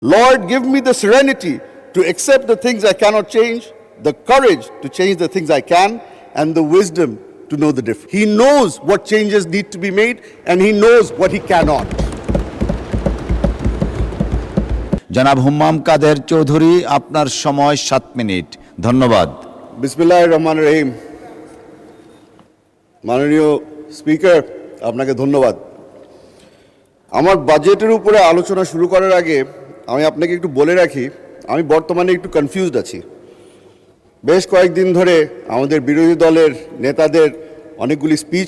Lord, give me the serenity to accept the things I cannot change, the courage to change the things I can, and the wisdom to know the difference. He knows what changes need to be made, and he knows what he cannot. জনাব হুম্মাম কাদের চৌধুরী, আপনার সময় 7 minute. ধন্যবাদ। বিসমিল্লাহির রহমানির রহিম। মাননীয় speaker, আপনাকে ধন্যবাদ। আমার বাজেটের উপরে আলোচনা শুরু করার আগে আমি আপনাকে একটু বলে রাখি, আমি বর্তমানে একটু কনফিউজড আছি। বেশ কয়েকদিন ধরে আমাদের বিরোধী দলের নেতাদের অনেকগুলি স্পিচ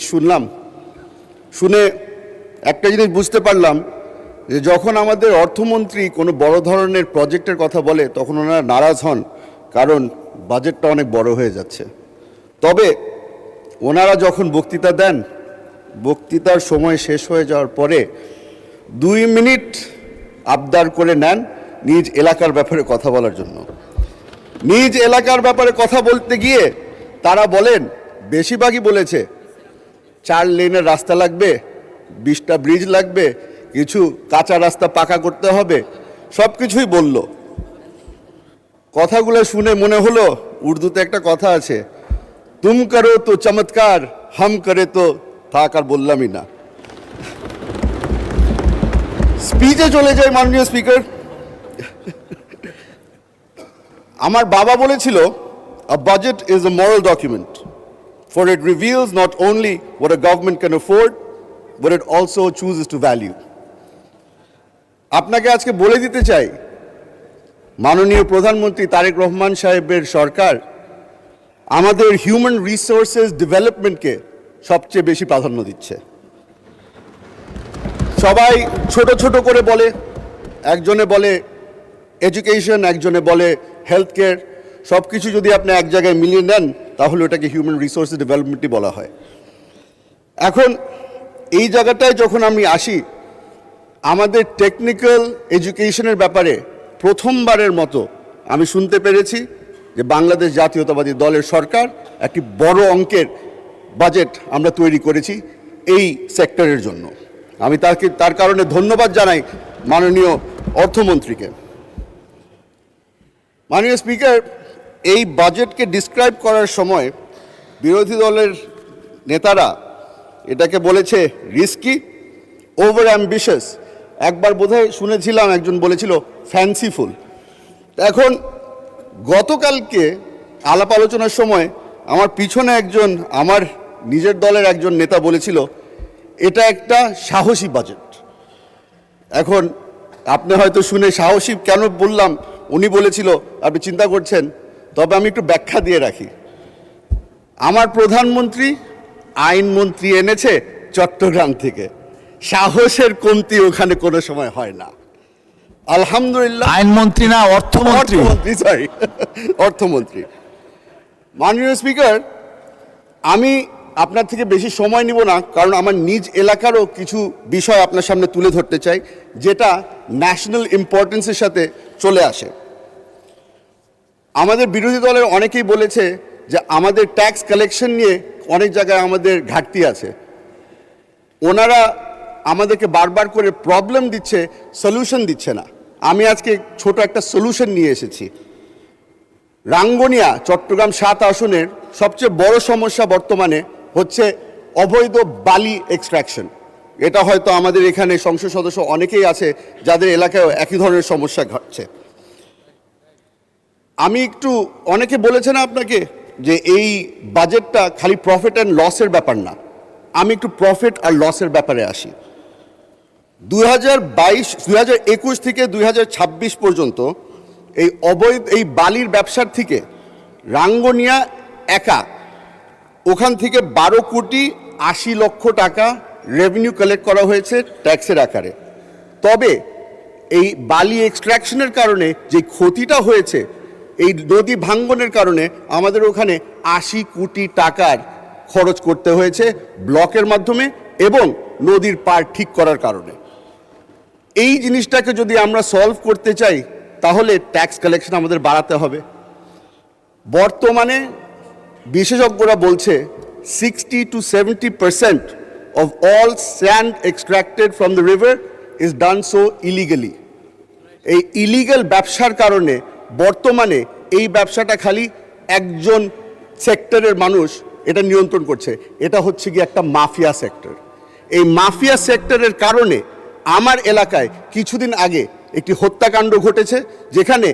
শুনে একটা জিনিস বুঝতে পারলাম যে যখন আমাদের অর্থমন্ত্রী কোনো বড় ধরনের প্রজেক্টের কথা বলে তখন ওনারা নারাজ হন, কারণ বাজেটটা অনেক বড় হয়ে যাচ্ছে। তবে ওনারা যখন বক্তৃতা দেন, বক্তৃতার সময় শেষ হয়ে যাওয়ার পরে 2 মিনিট আবদার করে নেন নিজ এলাকার ব্যাপারে কথা বলার জন্য। নিজ এলাকার ব্যাপারে কথা বলতে গিয়ে তারা বলেন, বেশিরভাগই বলেছে 4 লেনের রাস্তা লাগবে, 20টা ব্রিজ লাগবে, কিছু কাঁচা রাস্তা পাকা করতে হবে, সব কিছুই বলল। কথাগুলো শুনে মনে হলো, উর্দুতে একটা কথা আছে, তুম করো তো চমৎকার, হাম করে তো থাক, আর বললামই না। স্পিচে চলে যায় মাননীয় স্পিকার। আমার বাবা বলেছিল, a budget is a moral document, for it reveals not only what a government can afford, but it also chooses to value. আপনাকে আজকে বলে দিতে চাই, মাননীয় প্রধানমন্ত্রী তারেক রহমান সাহেবের সরকার আমাদের হিউম্যান রিসোর্সেস ডেভেলপমেন্টকে সবচেয়ে বেশি প্রাধান্য দিচ্ছে। সবাই ছোট ছোট করে বলে, একজনে বলে এডুকেশন, একজনে বলে হেলথ কেয়ার, সব কিছু যদি আপনি এক জায়গায় মিলিয়ে নেন তাহলে ওটাকে হিউম্যান রিসোর্সেস ডেভেলপমেন্টই বলা হয়। এখন এই জায়গাটায় যখন আমি আসি, আমাদের টেকনিক্যাল এডুকেশনের ব্যাপারে প্রথমবারের মতো আমি শুনতে পেরেছি যে বাংলাদেশ জাতীয়তাবাদী দলের সরকার একটি বড় অঙ্কের বাজেট আমরা তৈরি করেছি এই সেক্টরের জন্য। আমি তার কারণে ধন্যবাদ জানাই মাননীয় অর্থমন্ত্রীকে। মাননীয় স্পিকার, এই বাজেটকে ডিসক্রাইব করার সময় বিরোধী দলের নেতারা এটাকে বলেছে রিস্কি, ওভার অ্যাম্বিশাস, একবার বোধহয় শুনেছিলাম একজন বলেছিল ফ্যান্সিফুল। এখন গতকালকে আলাপ আলোচনার সময় আমার পিছনে একজন আমার নিজের দলের একজন নেতা বলেছিল এটা একটা সাহসী বাজেট। এখন আপনি হয়তো শুনে সাহসী কেন বললাম, উনি বলেছিল আপনি চিন্তা করছেন, তবে আমি একটু ব্যাখ্যা দিয়ে রাখি। আমার প্রধানমন্ত্রী আইনমন্ত্রী এনেছে চট্টগ্রাম থেকে, সাহসের কমতি ওখানে কোনো সময় হয় না। আলহামদুলিল্লাহ। আইনমন্ত্রী না, অর্থমন্ত্রী। সরি, অর্থমন্ত্রী। মাননীয় স্পিকার, আমি আপনার থেকে বেশি সময় নিব না, কারণ আমার নিজ এলাকারও কিছু বিষয় আপনার সামনে তুলে ধরতে চাই যেটা ন্যাশনাল ইম্পর্টেন্সের সাথে চলে আসে। আমাদের বিরোধী দলের অনেকেই বলেছে যে আমাদের ট্যাক্স কালেকশন নিয়ে অনেক জায়গায় আমাদের ঘাটতি আছে। ওনারা আমাদেরকে বারবার করে প্রবলেম দিচ্ছে, সলিউশন দিচ্ছে না। আমি আজকে ছোট একটা সলিউশন নিয়ে এসেছি। রাঙ্গুনিয়া চট্টগ্রাম 7 আসনের সবচেয়ে বড় সমস্যা বর্তমানে হচ্ছে অবৈধ বালি এক্সট্রাকশন। এটা হয়তো আমাদের এখানে সংসদ সদস্য অনেকেই আছে যাদের এলাকায় একই ধরনের সমস্যা ঘটছে। আমি অনেকে বলেছেন আপনাকে যে এই বাজেটটা খালি প্রফিট অ্যান্ড লসের ব্যাপার না। আমি একটু প্রফিট আর লসের ব্যাপারে আসি। 2021 থেকে 2026 পর্যন্ত এই বালির ব্যবসার থেকে রাঙ্গুনিয়া একা ওখান থেকে 12 কোটি 80 লক্ষ টাকা রেভিনিউ কালেক্ট করা হয়েছে ট্যাক্সের আকারে। তবে এই বালি এক্সট্রাকশনের কারণে যে ক্ষতিটা হয়েছে, এই নদী ভাঙ্গনের কারণে আমাদের ওখানে 80 কোটি টাকার খরচ করতে হয়েছে ব্লকের মাধ্যমে এবং নদীর পাড় ঠিক করার কারণে। এই জিনিসটাকে যদি আমরা সলভ করতে চাই তাহলে ট্যাক্স কালেকশন আমাদের বাড়াতে হবে। বর্তমানে বিশেষজ্ঞরা বলছে 60 to 70% of all sand extracted from the river is done so illegally. এই ইলিগ্যাল ব্যবসার কারণে বর্তমানে এই ব্যবসাটা খালি একজন সেক্টরের মানুষ এটা নিয়ন্ত্রণ করছে, এটা হচ্ছে কি একটা মাফিয়া সেক্টর। এই মাফিয়া সেক্টরের কারণে আমার এলাকায় কিছুদিন আগে একটি হত্যাকাণ্ড ঘটেছে, যেখানে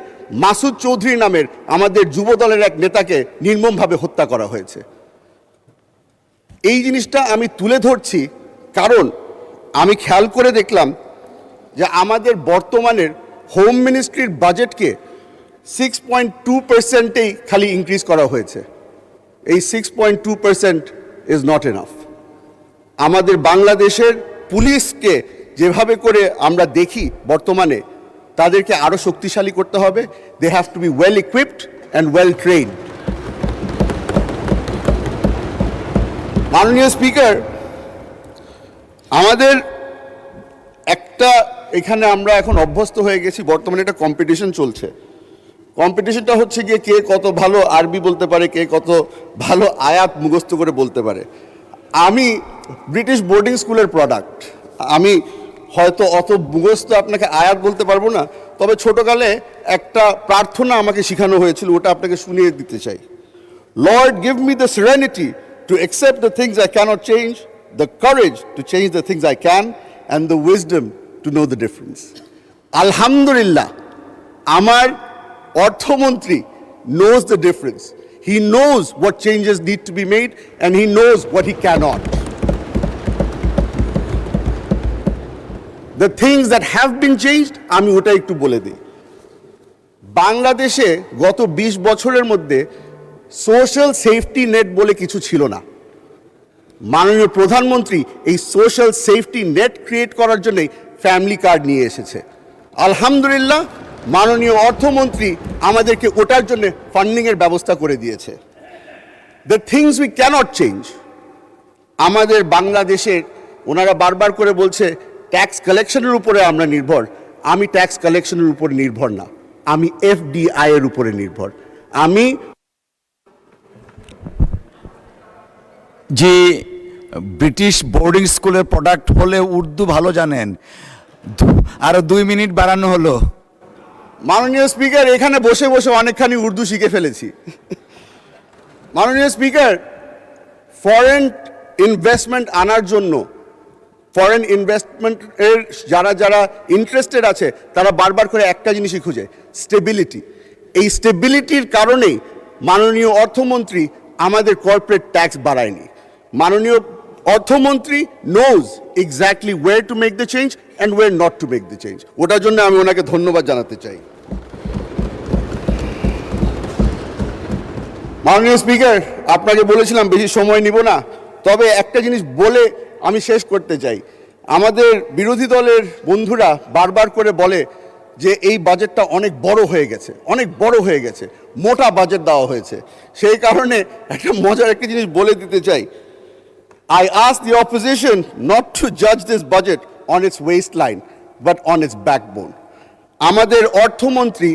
মাসুদ চৌধুরী নামের আমাদের যুবদলের এক নেতাকে নির্মমভাবে হত্যা করা হয়েছে। এই জিনিসটা আমি তুলে ধরছি কারণ আমি খেয়াল করে দেখলাম যে আমাদের বর্তমানের হোম মিনিস্ট্রির বাজেটকে 6.2%-এই খালি ইনক্রিজ করা হয়েছে। এই 6.2% ইজ নট এনাফ। আমাদের বাংলাদেশের পুলিশকে যেভাবে করে আমরা দেখি বর্তমানে, তাদেরকে আরও শক্তিশালী করতে হবে। They have to be well equipped and well trained. মাননীয় স্পিকার, আমাদের একটা এখানে আমরা এখন অভ্যস্ত হয়ে গেছি, বর্তমানে একটা কম্পিটিশন চলছে। কম্পিটিশনটা হচ্ছে গিয়ে কে কত ভালো আরবি বলতে পারে, কে কত ভালো আয়াত মুখস্থ করে বলতে পারে। আমি ব্রিটিশ বোর্ডিং স্কুলের প্রোডাক্ট, আমি হয়তো অত মুখস্থ আপনাকে আয়াত বলতে পারবো না, তবে ছোটকালে একটা প্রার্থনা আমাকে শেখানো হয়েছিল, ওটা আপনাকে শুনিয়ে দিতে চাই। Lord give me the serenity to accept the things I can't change, the courage to change the things I can, and the wisdom to know the difference. আলহামদুলিল্লাহ, আমার অর্থমন্ত্রী knows the difference. He knows what changes need to be made and he knows what he cannot. The things that have been changed, আমি ওটা একটু বলে দিই। বাংলাদেশে গত 20 বছরের মধ্যে সোশ্যাল সেফটি নেট বলে কিছু ছিল না। মাননীয় প্রধানমন্ত্রী এই সোশ্যাল সেফটি নেট ক্রিয়েট করার জন্যই ফ্যামিলি কার্ড নিয়ে এসেছে। আলহামদুলিল্লাহ, মাননীয় অর্থমন্ত্রী আমাদেরকে ওটার জন্য ফান্ডিংয়ের ব্যবস্থা করে দিয়েছে। The things we can't change, আমাদের বাংলাদেশের ওনারা বারবার করে বলছে ট্যাক্স কালেকশনের উপরে আমরা নির্ভর। আমি ট্যাক্স কালেকশনের উপর নির্ভর না, আমি এফডিআই এর উপরে নির্ভর। আমি যে ব্রিটিশ বোর্ডিং স্কুলের প্রোডাক্ট হলে উর্দু ভালো জানেন, আরো 2 মিনিট বাড়ানো হলো। মাননীয় স্পিকার, এখানে বসে বসে অনেকখানি উর্দু শিখে ফেলেছি। মাননীয় স্পিকার, ফরেন ইনভেস্টমেন্ট আনার জন্য, ফরেন ইনভেস্টমেন্টের যারা যারা ইন্টারেস্টেড আছে তারা বারবার করে একটা জিনিসই খুঁজে, স্টেবিলিটি। এই স্টেবিলিটির কারণেই মাননীয় অর্থমন্ত্রী আমাদের কর্পোরেট ট্যাক্স বাড়ায়নি। মাননীয় অর্থমন্ত্রী knows exactly where to make the change and where not to make the change. ওটার জন্য আমি ওনাকে ধন্যবাদ জানাতে চাই। মাননীয় স্পিকার, আপনাকে বলেছিলাম বেশি সময় নিব না, তবে একটা জিনিস বলে আমি শেষ করতে চাই। আমাদের বিরোধী দলের বন্ধুরা বারবার করে বলে যে এই বাজেটটা অনেক বড় হয়ে গেছে, অনেক বড় হয়ে গেছে, মোটা বাজেট দেওয়া হয়েছে। সেই কারণে একটা মজার একটা জিনিস বলে দিতে চাই। I ask the opposition not to judge this budget on its waistline, but on its backbone. আমাদের অর্থমন্ত্রী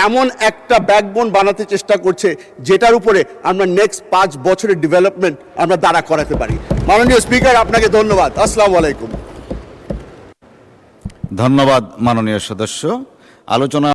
এমন একটা ব্যাকবোন বানাতে চেষ্টা করছে যেটার উপরে আমরা নেক্সট 5 বছরের ডেভেলপমেন্ট আমরা দাঁড়া করাতে পারি। মাননীয় স্পিকার, আপনাকে ধন্যবাদ। আসসালামু আলাইকুম। ধন্যবাদ মাননীয় সদস্য। আলোচনা